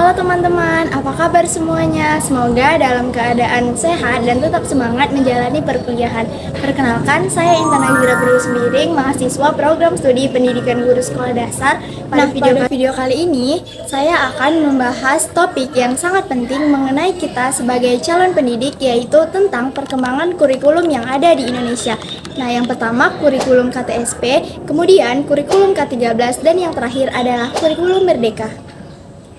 Halo teman-teman, apa kabar semuanya? Semoga dalam keadaan sehat dan tetap semangat menjalani perkuliahan. Perkenalkan, saya Intan Azira Sembiring, mahasiswa program studi pendidikan guru sekolah dasar. Pada video kali ini, saya akan membahas topik yang sangat penting mengenai kita sebagai calon pendidik, yaitu tentang perkembangan kurikulum yang ada di Indonesia. Nah, yang pertama kurikulum KTSP, kemudian kurikulum K13, dan yang terakhir adalah kurikulum Merdeka.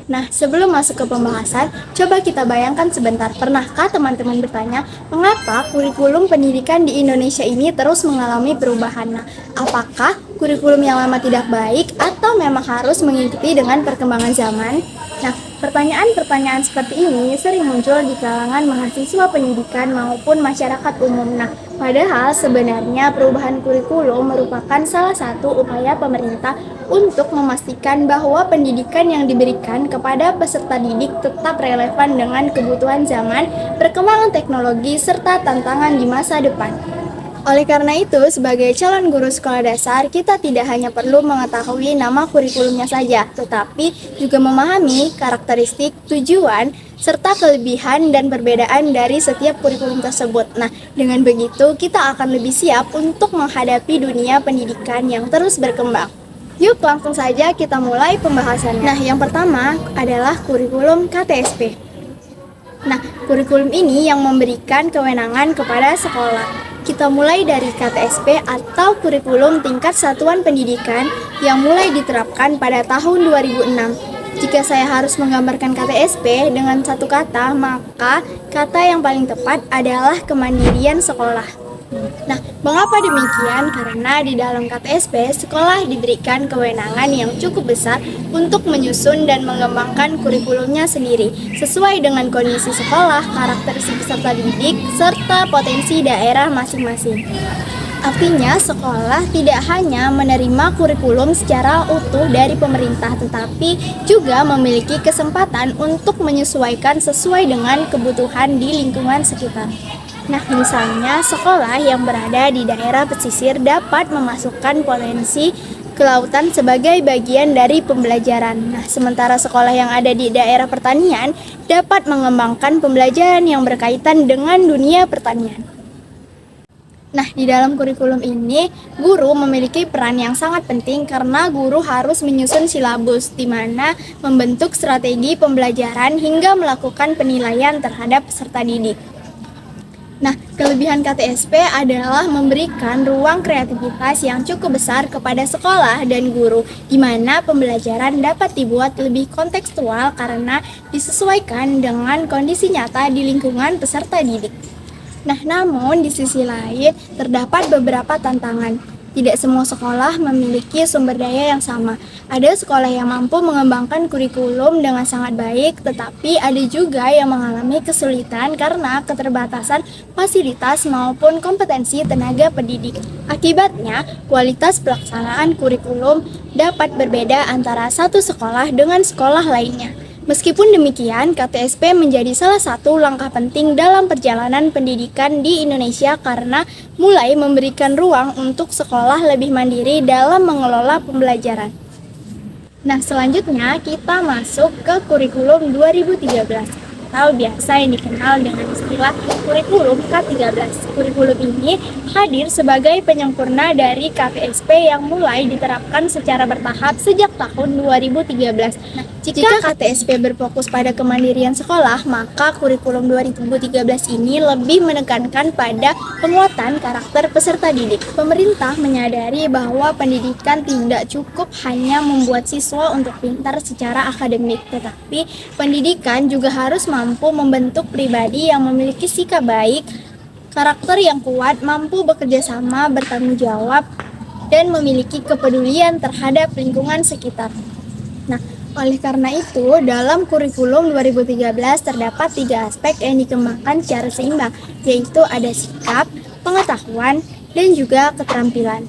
Nah, sebelum masuk ke pembahasan, coba kita bayangkan sebentar. Pernahkah teman-teman bertanya, mengapa kurikulum pendidikan di Indonesia ini terus mengalami perubahan? Nah, apakah kurikulum yang lama tidak baik atau memang harus mengikuti dengan perkembangan zaman? Nah, pertanyaan-pertanyaan seperti ini sering muncul di kalangan mahasiswa pendidikan maupun masyarakat umum. Nah, padahal sebenarnya perubahan kurikulum merupakan salah satu upaya pemerintah untuk memastikan bahwa pendidikan yang diberikan kepada peserta didik tetap relevan dengan kebutuhan zaman, perkembangan teknologi, serta tantangan di masa depan. Oleh karena itu, sebagai calon guru sekolah dasar, kita tidak hanya perlu mengetahui nama kurikulumnya saja, tetapi juga memahami karakteristik, tujuan, serta kelebihan dan perbedaan dari setiap kurikulum tersebut. Nah, dengan begitu kita akan lebih siap untuk menghadapi dunia pendidikan yang terus berkembang. Yuk, langsung saja kita mulai pembahasannya. Nah, yang pertama adalah kurikulum KTSP. Nah, kurikulum ini yang memberikan kewenangan kepada sekolah. Kita mulai dari KTSP atau kurikulum tingkat satuan pendidikan yang mulai diterapkan pada tahun 2006. Jika saya harus menggambarkan KTSP dengan satu kata, maka kata yang paling tepat adalah kemandirian sekolah. Nah, mengapa demikian? Karena di dalam KTSP, sekolah diberikan kewenangan yang cukup besar untuk menyusun dan mengembangkan kurikulumnya sendiri, sesuai dengan kondisi sekolah, karakteristik peserta didik, serta potensi daerah masing-masing. Artinya, sekolah tidak hanya menerima kurikulum secara utuh dari pemerintah, tetapi juga memiliki kesempatan untuk menyesuaikan sesuai dengan kebutuhan di lingkungan sekitar. Nah, misalnya sekolah yang berada di daerah pesisir dapat memasukkan potensi kelautan sebagai bagian dari pembelajaran. Nah, sementara sekolah yang ada di daerah pertanian dapat mengembangkan pembelajaran yang berkaitan dengan dunia pertanian. Nah, di dalam kurikulum ini, guru memiliki peran yang sangat penting karena guru harus menyusun silabus, di mana membentuk strategi pembelajaran hingga melakukan penilaian terhadap peserta didik. Nah, kelebihan KTSP adalah memberikan ruang kreativitas yang cukup besar kepada sekolah dan guru, di mana pembelajaran dapat dibuat lebih kontekstual karena disesuaikan dengan kondisi nyata di lingkungan peserta didik. Nah, namun di sisi lain terdapat beberapa tantangan. Tidak semua sekolah memiliki sumber daya yang sama. Ada sekolah yang mampu mengembangkan kurikulum dengan sangat baik, tetapi ada juga yang mengalami kesulitan karena keterbatasan fasilitas maupun kompetensi tenaga pendidik. Akibatnya, kualitas pelaksanaan kurikulum dapat berbeda antara satu sekolah dengan sekolah lainnya. Meskipun demikian, KTSP menjadi salah satu langkah penting dalam perjalanan pendidikan di Indonesia karena mulai memberikan ruang untuk sekolah lebih mandiri dalam mengelola pembelajaran. Nah, selanjutnya kita masuk ke kurikulum 2013 atau biasa yang dikenal dengan istilah kurikulum K13. Kurikulum ini hadir sebagai penyempurna dari KTSP yang mulai diterapkan secara bertahap sejak tahun 2013. Nah, jika KTSP berfokus pada kemandirian sekolah, maka kurikulum 2013 ini lebih menekankan pada penguatan karakter peserta didik. Pemerintah menyadari bahwa pendidikan tidak cukup hanya membuat siswa untuk pintar secara akademik, tetapi pendidikan juga harus mampu membentuk pribadi yang memiliki sikap baik, karakter yang kuat, mampu bekerja sama, bertanggung jawab, dan memiliki kepedulian terhadap lingkungan sekitar. Nah, oleh karena itu, dalam kurikulum 2013 terdapat 3 aspek yang dikembangkan secara seimbang, yaitu ada sikap, pengetahuan, dan juga keterampilan.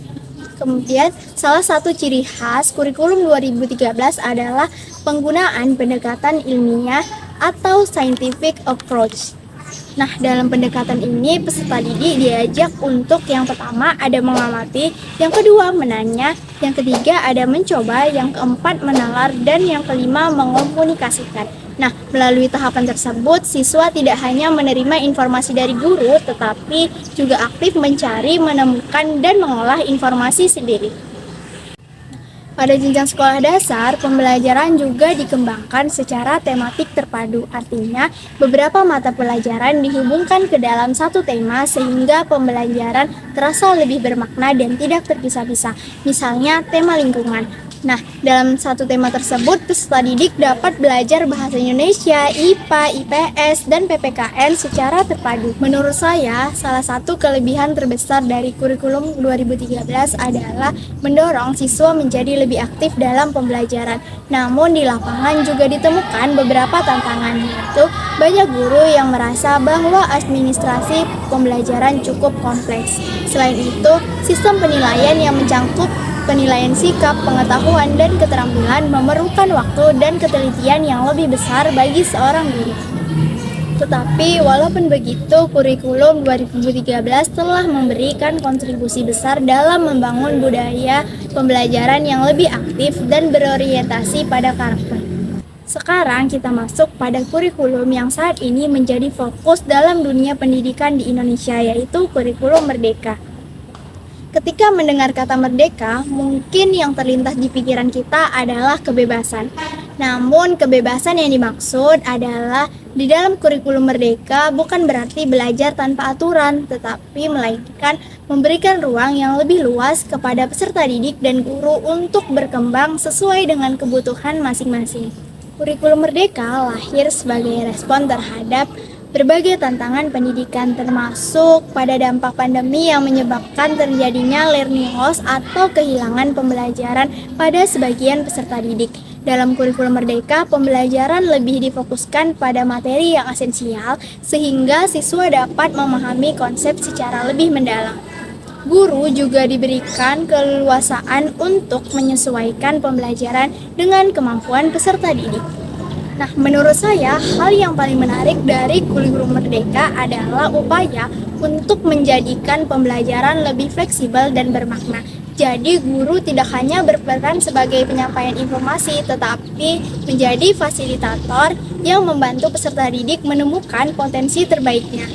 Kemudian, salah satu ciri khas kurikulum 2013 adalah penggunaan pendekatan ilmiah atau scientific approach. Nah, dalam pendekatan ini peserta didik diajak untuk yang pertama ada mengamati, yang kedua menanya, yang ketiga ada mencoba, yang keempat menalar, dan yang kelima mengomunikasikan. Nah, melalui tahapan tersebut, siswa tidak hanya menerima informasi dari guru, tetapi juga aktif mencari, menemukan, dan mengolah informasi sendiri. Pada jenjang sekolah dasar, pembelajaran juga dikembangkan secara tematik terpadu. Artinya, beberapa mata pelajaran dihubungkan ke dalam satu tema sehingga pembelajaran terasa lebih bermakna dan tidak terpisah-pisah. Misalnya, tema lingkungan. Nah, dalam satu tema tersebut, peserta didik dapat belajar bahasa Indonesia, IPA, IPS, dan PPKN secara terpadu. Menurut saya, salah satu kelebihan terbesar dari kurikulum 2013 adalah mendorong siswa menjadi lebih aktif dalam pembelajaran. Namun di lapangan juga ditemukan beberapa tantangan, yaitu banyak guru yang merasa bahwa administrasi pembelajaran cukup kompleks. Selain itu, sistem penilaian yang mencangkup penilaian sikap, pengetahuan, dan keterampilan memerlukan waktu dan ketelitian yang lebih besar bagi seorang guru. Tetapi walaupun begitu, kurikulum 2013 telah memberikan kontribusi besar dalam membangun budaya pembelajaran yang lebih aktif dan berorientasi pada karakter. Sekarang kita masuk pada kurikulum yang saat ini menjadi fokus dalam dunia pendidikan di Indonesia, yaitu kurikulum Merdeka. Ketika mendengar kata merdeka, mungkin yang terlintas di pikiran kita adalah kebebasan. Namun, kebebasan yang dimaksud adalah di dalam kurikulum merdeka bukan berarti belajar tanpa aturan, tetapi melainkan memberikan ruang yang lebih luas kepada peserta didik dan guru untuk berkembang sesuai dengan kebutuhan masing-masing. Kurikulum merdeka lahir sebagai respon terhadap berbagai tantangan pendidikan, termasuk pada dampak pandemi yang menyebabkan terjadinya learning loss atau kehilangan pembelajaran pada sebagian peserta didik. Dalam kurikulum Merdeka, pembelajaran lebih difokuskan pada materi yang esensial sehingga siswa dapat memahami konsep secara lebih mendalam. Guru juga diberikan keleluasaan untuk menyesuaikan pembelajaran dengan kemampuan peserta didik. Nah, menurut saya, hal yang paling menarik dari kurikulum Merdeka adalah upaya untuk menjadikan pembelajaran lebih fleksibel dan bermakna. Jadi, guru tidak hanya berperan sebagai penyampaian informasi, tetapi menjadi fasilitator yang membantu peserta didik menemukan potensi terbaiknya.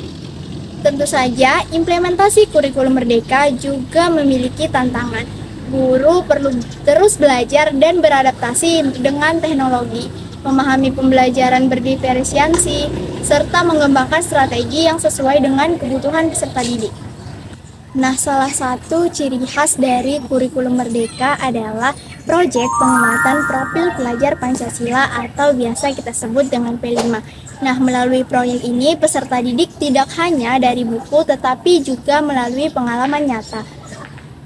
Tentu saja, implementasi kurikulum Merdeka juga memiliki tantangan. Guru perlu terus belajar dan beradaptasi dengan teknologi, memahami pembelajaran berdiferensiasi, serta mengembangkan strategi yang sesuai dengan kebutuhan peserta didik. Nah, salah satu ciri khas dari kurikulum Merdeka adalah proyek penguatan profil pelajar Pancasila atau biasa kita sebut dengan P5. Nah, melalui proyek ini peserta didik tidak hanya dari buku tetapi juga melalui pengalaman nyata.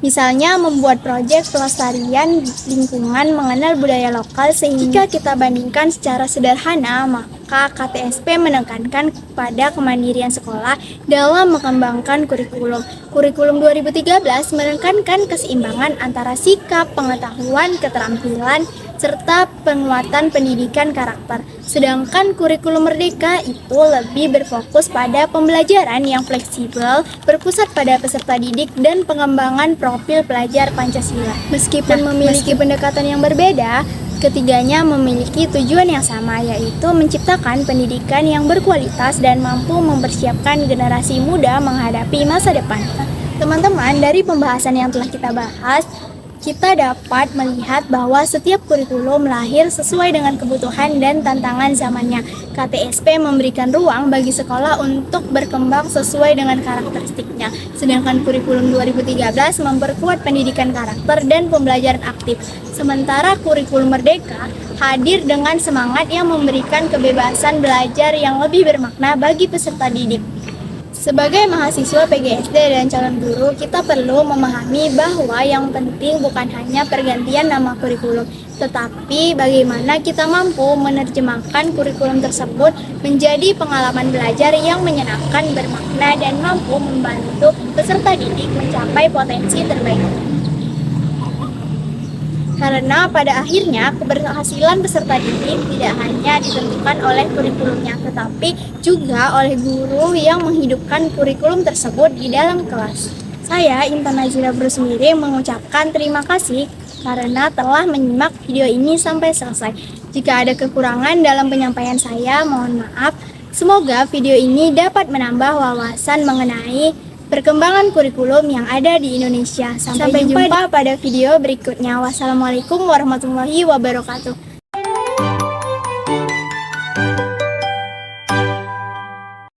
Misalnya membuat proyek pelestarian lingkungan mengenal budaya lokal, sehingga kita bandingkan secara sederhana, maka KTSP menekankan pada kemandirian sekolah dalam mengembangkan kurikulum. Kurikulum 2013 menekankan keseimbangan antara sikap, pengetahuan, keterampilan, serta penguatan pendidikan karakter. Sedangkan kurikulum Merdeka itu lebih berfokus pada pembelajaran yang fleksibel, berpusat pada peserta didik dan pengembangan profil pelajar Pancasila. Meskipun memiliki pendekatan yang berbeda, ketiganya memiliki tujuan yang sama, yaitu menciptakan pendidikan yang berkualitas dan mampu mempersiapkan generasi muda menghadapi masa depan. Teman-teman, dari pembahasan yang telah kita bahas, kita dapat melihat bahwa setiap kurikulum lahir sesuai dengan kebutuhan dan tantangan zamannya. KTSP memberikan ruang bagi sekolah untuk berkembang sesuai dengan karakteristiknya. Sedangkan kurikulum 2013 memperkuat pendidikan karakter dan pembelajaran aktif. Sementara kurikulum Merdeka hadir dengan semangat yang memberikan kebebasan belajar yang lebih bermakna bagi peserta didik. Sebagai mahasiswa PGSD dan calon guru, kita perlu memahami bahwa yang penting bukan hanya pergantian nama kurikulum, tetapi bagaimana kita mampu menerjemahkan kurikulum tersebut menjadi pengalaman belajar yang menyenangkan, bermakna, dan mampu membantu peserta didik mencapai potensi terbaiknya. Karena pada akhirnya keberhasilan peserta didik tidak hanya ditentukan oleh kurikulumnya, tetapi juga oleh guru yang menghidupkan kurikulum tersebut di dalam kelas. Saya, Intan Nazira Brusmiri, mengucapkan terima kasih karena telah menyimak video ini sampai selesai. Jika ada kekurangan dalam penyampaian saya, mohon maaf. Semoga video ini dapat menambah wawasan mengenai perkembangan kurikulum yang ada di Indonesia. Sampai jumpa pada video berikutnya. Wassalamualaikum warahmatullahi wabarakatuh.